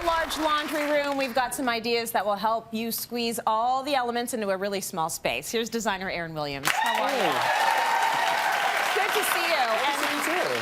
large laundry room, we've got some ideas that will help you squeeze all the elements into a really small space. Here's designer Arren Williams. How are you? Good to see you.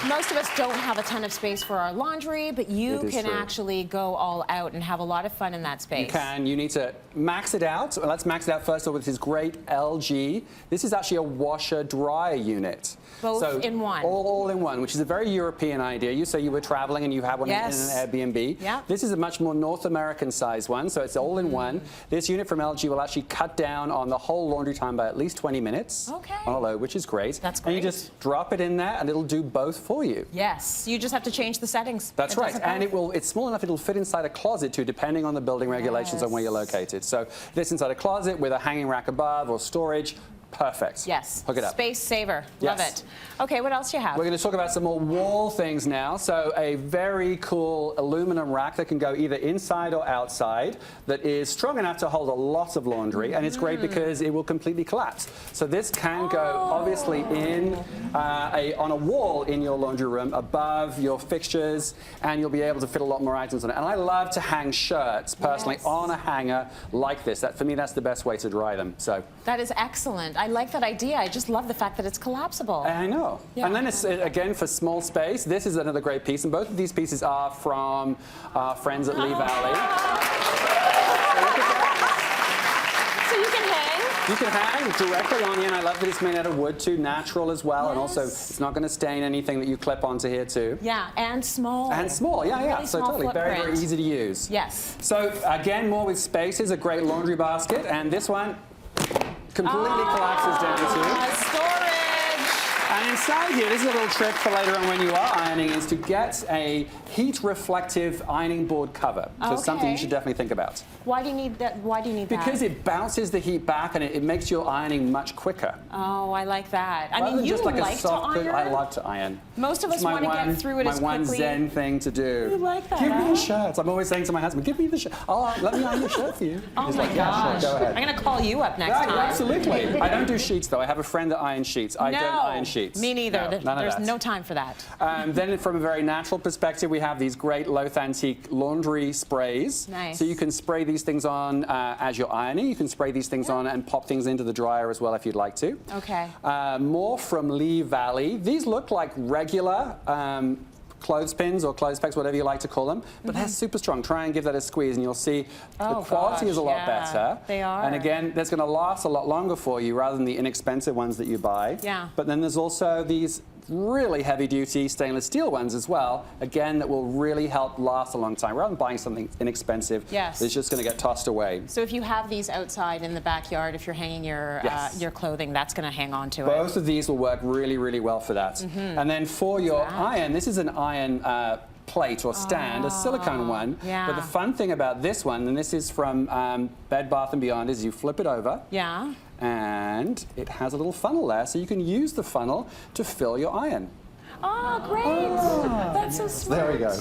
Most of us don't have a ton of space for our laundry, but you can actually go all out and have a lot of fun in that space. You can. You need to max it out. Well, let's max it out first with this great LG. This is actually a washer-dryer unit. Both in one. All in one, which is a very European idea. You say you were traveling and you had one in an Airbnb. Yeah. This is a much more North American sized one, so it's all in one. This unit from LG will actually cut down on the whole laundry time by at least 20 minutes on a load, which is great. That's great. And you just drop it in there and it'll do both for you. Yes, you just have to change the settings. That's right, and it's small enough it'll fit inside a closet too, depending on the building regulations on where you're located. So this inside a closet with a hanging rack above or storage. Perfect. Yes. Hook it up. Space saver. Love it. Okay, what else do you have? We're going to talk about some more wall things now. So a very cool aluminum rack that can go either inside or outside that is strong enough to hold a lot of laundry, and it's great because it will completely collapse. So this can go obviously in on a wall in your laundry room above your fixtures, and you'll be able to fit a lot more items on it. And I love to hang shirts personally on a hanger like this. For me, that's the best way to dry them. So that is excellent. I like that idea. I just love the fact that it's collapsible. I know. Yeah. And then it's, again, for small space, this is another great piece. And both of these pieces are from our friends at Lee Valley. So you can hang? You can hang directly on the end. I love that it's made out of wood, too. Natural as well. And also, it's not going to stain anything that you clip onto here, too. Yeah, and small. And small, yeah. Really so totally. Very, very easy to use. Yes. So, again, more with spaces, a great laundry basket. And this one completely collapses down to storage. And inside here, this is a little trick for later on when you are ironing, is to get a heat-reflective ironing board cover. So it's something you should definitely think about. Why do you need that? Why do you need that? Because it bounces the heat back and it makes your ironing much quicker. Oh, I like that. I Rather mean, you just like like a soft to iron? I like to iron. Most of us want to get through it as quickly. My one zen thing to do. You like that? Give me the shirts. I'm always saying to my husband, give me the shirt. Oh, let me iron the shirt for you. Oh my gosh. Sure, go ahead. I'm going to call you up next time. Absolutely. I don't do sheets, though. I have a friend that irons sheets. I don't iron sheets. Me neither. No, There's no time for that. Then from a very natural perspective, we have these great Loth Antique laundry sprays. Nice. So you can spray these things on as you're ironing. You can spray these things on and pop things into the dryer as well if you'd like to. Okay. More from Lee Valley. These look like regular clothespins or clothes pegs, whatever you like to call them, but they're super strong. Try and give that a squeeze and you'll see the quality is a lot better. They are. And again, that's going to last a lot longer for you rather than the inexpensive ones that you buy. Yeah. But then there's also these really heavy-duty stainless steel ones as well, again, that will really help last a long time. Rather than buying something inexpensive, it's just going to get tossed away. So if you have these outside in the backyard, if you're hanging your clothing, that's going to hang on to it. Both of these will work really, really well for that. And then for your iron, this is an iron plate or stand, a silicone one. Yeah. But the fun thing about this one, and this is from Bed Bath & Beyond, is you flip it over. Yeah. And it has a little funnel there, so you can use the funnel to fill your iron. Oh, great. That's so smart. There we go.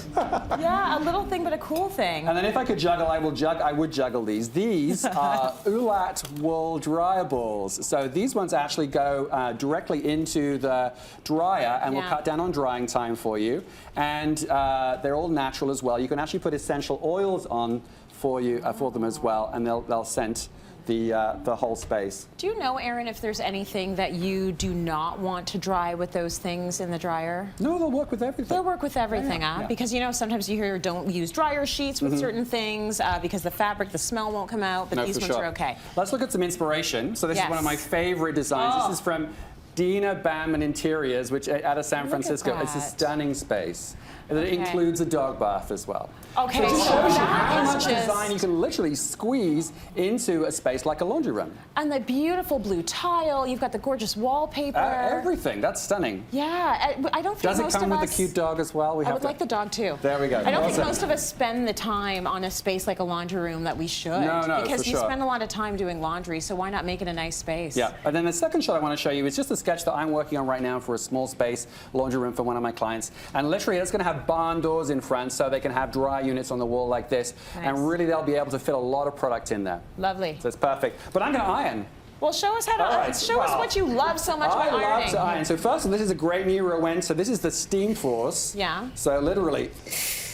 Yeah, a little thing, but a cool thing. And then if I could juggle, I would juggle these. These are Ulat wool dryer balls. So these ones actually go directly into the dryer and will cut down on drying time for you. And they're all natural as well. You can actually put essential oils on for them as well, and they'll scent the whole space. Do you know, Arren, if there's anything that you do not want to dry with those things in the dryer? No, they'll work with everything. They'll work with everything, because, you know, sometimes you hear don't use dryer sheets with certain things because the fabric, the smell won't come out, but these ones are okay. Let's look at some inspiration. So this is one of my favorite designs. This is from Dina Bamman Interiors, which out of San Francisco. It's a stunning space. And it includes a dog bath as well. Okay, so it shows you that how much just design you can literally squeeze into a space like a laundry room. And the beautiful blue tile. You've got the gorgeous wallpaper. Everything. That's stunning. Yeah, I don't think Does it come with a cute dog as well? I would like the dog too. There we go. I don't think most of us spend the time on a space like a laundry room that we should. No, because you spend a lot of time doing laundry, so why not make it a nice space? Yeah. And then the second shot I want to show you is just a sketch that I'm working on right now for a small space laundry room for one of my clients. And literally it's going to have barn doors in front so they can have dry units on the wall like this. Nice. And really they'll be able to fit a lot of product in there. Lovely. So it's perfect. But I'm going to iron. Well, show us how to show us what you love so much about ironing. I love to iron. So first of all, this is a great new row end. So this is the steam force. Yeah. So literally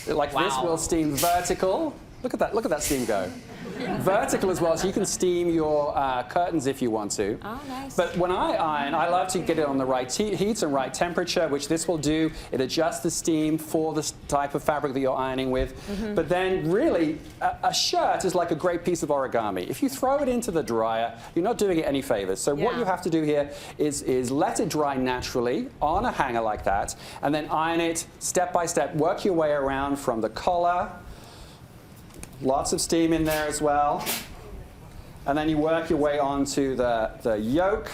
Like this Wow. will steam vertical. Look at that steam go. Vertical as well, so you can steam your curtains if you want to. Oh, nice. But when I iron, I love to get it on the right heat and right temperature, which this will do. It adjusts the steam for the type of fabric that you're ironing with. But then really, a shirt is like a great piece of origami. If you throw it into the dryer, you're not doing it any favors. So what you have to do here is let it dry naturally on a hanger like that, and then iron it step by step. Work your way around from the collar. Lots of steam in there as well. And then you work your way onto the yoke.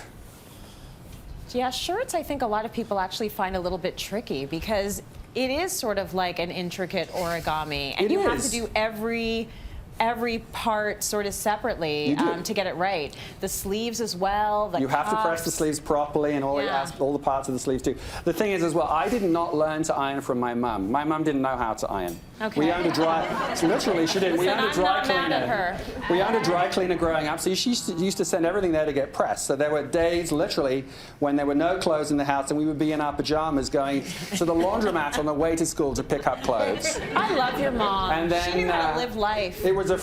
Yeah, shirts I think a lot of people actually find a little bit tricky because it is sort of like an intricate origami. And you have to do every part sort of separately to get it right. The sleeves as well, the You have to press the sleeves properly and all the parts of the sleeves too. The thing is as well, I did not learn to iron from my mum. My mum didn't know how to iron. Okay. We owned a dry, literally she did. We owned a dry cleaner. We owned a dry cleaner growing up, so she used to send everything there to get pressed. So there were days, literally, when there were no clothes in the house and we would be in our pajamas going to the laundromat on the way to school to pick up clothes. I love your mom. And then, she knew how to live life. It was a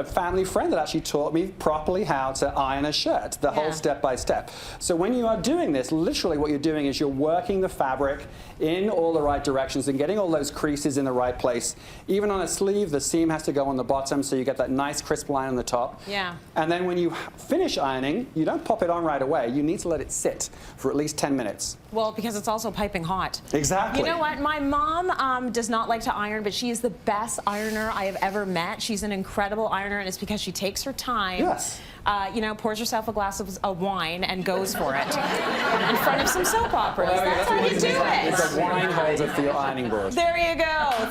family friend that actually taught me properly how to iron a shirt, the whole step by step. So when you are doing this, literally what you're doing is you're working the fabric in all the right directions and getting all those creases in the right place. Even on a sleeve, the seam has to go on the bottom so you get that nice crisp line on the top. Yeah. And then when you finish ironing, you don't pop it on right away. You need to let it sit for at least 10 minutes. Well, because it's also piping hot. Exactly. You know what? My mom does not like to iron, but she is the best ironer I have ever met. She's an incredible ironer, and it's because she takes her time. Yes. You know, pours herself a glass of wine and goes for it in front of some soap operas. Well, That's how you do it. It's a wine holder for your ironing board. There you go.